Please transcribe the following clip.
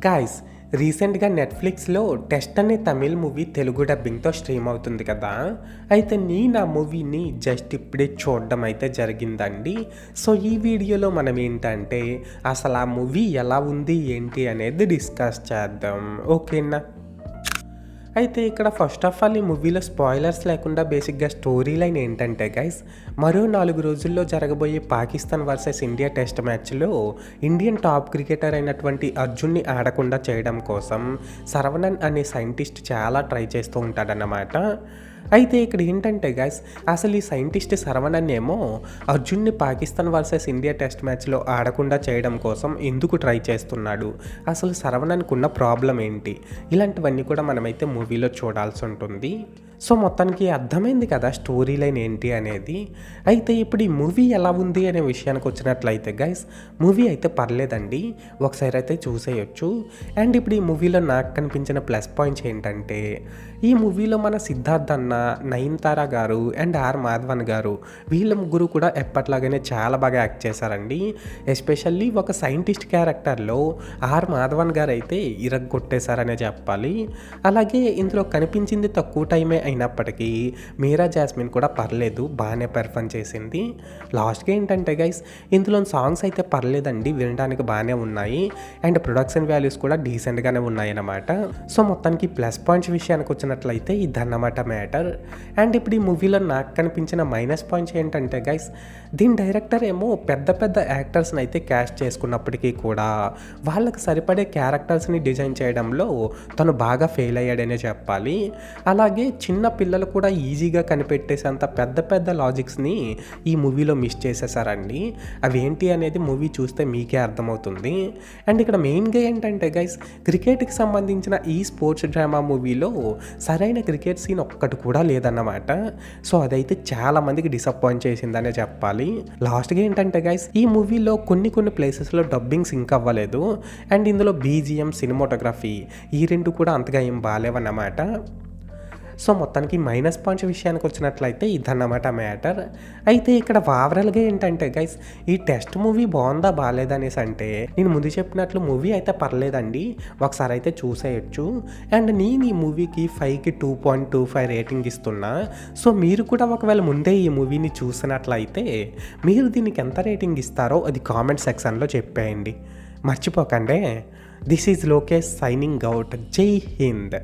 Guys, రీసెంట్గా నెట్ఫ్లిక్స్లో test అనే తమిళ్ మూవీ తెలుగు డబ్బింగ్తో స్ట్రీమ్ అవుతుంది కదా. అయితే నేను ఆ మూవీని జస్ట్ ఇప్పుడే చూడడం అయితే జరిగిందండి. సో ఈ వీడియోలో మనం ఏంటంటే అసలు ఆ మూవీ ఎలా ఉంది ఏంటి అనేది డిస్కస్ చేద్దాం, ఓకేనా. అయితే ఇక్కడ ఫస్ట్ ఆఫ్ ఆల్ ఈ మూవీలో స్పాయిలర్స్ లేకుండా బేసిక్గా స్టోరీ లైన్ ఏంటంటే గైస్, మరో 4 రోజుల్లో జరగబోయే పాకిస్తాన్ వర్సెస్ ఇండియా టెస్ట్ మ్యాచ్లో ఇండియన్ టాప్ క్రికెటర్ అయినటువంటి అర్జున్ని ఆడకుండా చేయడం కోసం శరవణన్ అనే సైంటిస్ట్ చాలా ట్రై చేస్తూ ఉంటాడన్నమాట. అయితే ఇక్కడ ఏంటంటే గైస్, అసలు ఈ సైంటిస్ట్ శరవణన్ ఏమో అర్జున్ని పాకిస్తాన్ వర్సెస్ ఇండియా టెస్ట్ మ్యాచ్లో ఆడకుండా చేయడం కోసం ఎందుకు ట్రై చేస్తున్నాడు, అసలు శరవణన్కు ఉన్న ప్రాబ్లం ఏంటి, ఇలాంటివన్నీ కూడా మనమైతే మూవీలో చూడాల్సి ఉంటుంది. సో మొత్తానికి అర్థమైంది కదా స్టోరీ లైన్ ఏంటి అనేది. అయితే ఇప్పుడు ఈ మూవీ ఎలా ఉంది అనే విషయానికి వచ్చినట్లయితే గైస్, మూవీ అయితే పర్లేదండి, ఒకసారి అయితే చూసేయచ్చు. అండ్ ఇప్పుడు ఈ మూవీలో నాకు కనిపించిన ప్లస్ పాయింట్స్ ఏంటంటే, ఈ మూవీలో మన సిద్ధార్థ్ అన్న, నయనతార గారు అండ్ ఆర్ మాధవన్ గారు వీళ్ళ ముగ్గురు కూడా ఎప్పట్లాగానే చాలా బాగా యాక్ట్ చేశారండి. ఎస్పెషల్లీ ఒక సైంటిస్ట్ క్యారెక్టర్లో ఆర్ మాధవన్ గారు అయితే ఇరగ్గొట్టేశారనే చెప్పాలి. అలాగే ఇందులో కనిపించింది తక్కువ టైమే అయినప్పటికీ మీరా జాస్మిన్ కూడా పర్లేదు, బాగానే పెర్ఫామ్ చేసింది. లాస్ట్గా ఏంటంటే గైస్, ఇందులో సాంగ్స్ అయితే పర్లేదండి, వినడానికి బాగానే ఉన్నాయి. అండ్ ప్రొడక్షన్ వాల్యూస్ కూడా డీసెంట్గానే ఉన్నాయి అన్నమాట. సో మొత్తానికి ప్లస్ పాయింట్స్ విషయానికి వచ్చినట్లయితే ఇదన్నమాట మ్యాటర్. అండ్ ఇప్పుడు ఈ మూవీలో నాకు కనిపించిన మైనస్ పాయింట్స్ ఏంటంటే గైస్, దీని డైరెక్టర్ ఏమో పెద్ద పెద్ద యాక్టర్స్ని అయితే క్యాస్ట్ చేసుకున్నప్పటికీ కూడా వాళ్ళకి సరిపడే క్యారెక్టర్స్ని డిజైన్ చేయడంలో తను బాగా ఫెయిల్ అయ్యాడనే చెప్పాలి. అలాగే చిన్న పిల్లలు కూడా ఈజీగా కనిపెట్టేసేంత పెద్ద పెద్ద లాజిక్స్ని ఈ మూవీలో మిస్ చేసేసారండి. అవి ఏంటి అనేది మూవీ చూస్తే మీకే అర్థమవుతుంది. అండ్ ఇక్కడ మెయిన్గా ఏంటంటే గైస్, క్రికెట్కి సంబంధించిన ఈ స్పోర్ట్స్ డ్రామా మూవీలో సరైన క్రికెట్ సీన్ ఒక్కటి కూడా లేదన్నమాట. సో అదైతే చాలా మందికి డిసప్పాయింట్ చేసిందనే చెప్పాలి. లాస్ట్గా ఏంటంటే గైస్, ఈ మూవీలో కొన్ని ప్లేసెస్లో డబ్బింగ్ సింక్ అవ్వలేదు. అండ్ ఇందులో బీజిఎం, సినిమాటోగ్రఫీ ఈ రెండు కూడా అంతగా ఏం బాగాలేవన్నమాట. సో మొత్తానికి మైనస్ పాయింట్స్ విషయానికి వచ్చినట్లయితే ఇదన్నమాట మ్యాటర్. అయితే ఇక్కడ ఓవరాల్గా ఏంటంటే గైస్, ఈ టెస్ట్ మూవీ బాగుందా బాగాలేదా అనేసి అంటే, నేను ముందు చెప్పినట్లు మూవీ అయితే పర్లేదండి, ఒకసారి అయితే చూసేయచ్చు. అండ్ నేను ఈ మూవీకి 5కి 2.25 రేటింగ్ ఇస్తున్నా. సో మీరు కూడా ఒకవేళ ముందే ఈ మూవీని చూసినట్లయితే మీరు దీనికి ఎంత రేటింగ్ ఇస్తారో అది కామెంట్ సెక్షన్లో చెప్పేయండి, మర్చిపోకండి. This is Lokesh signing out. జై హింద్.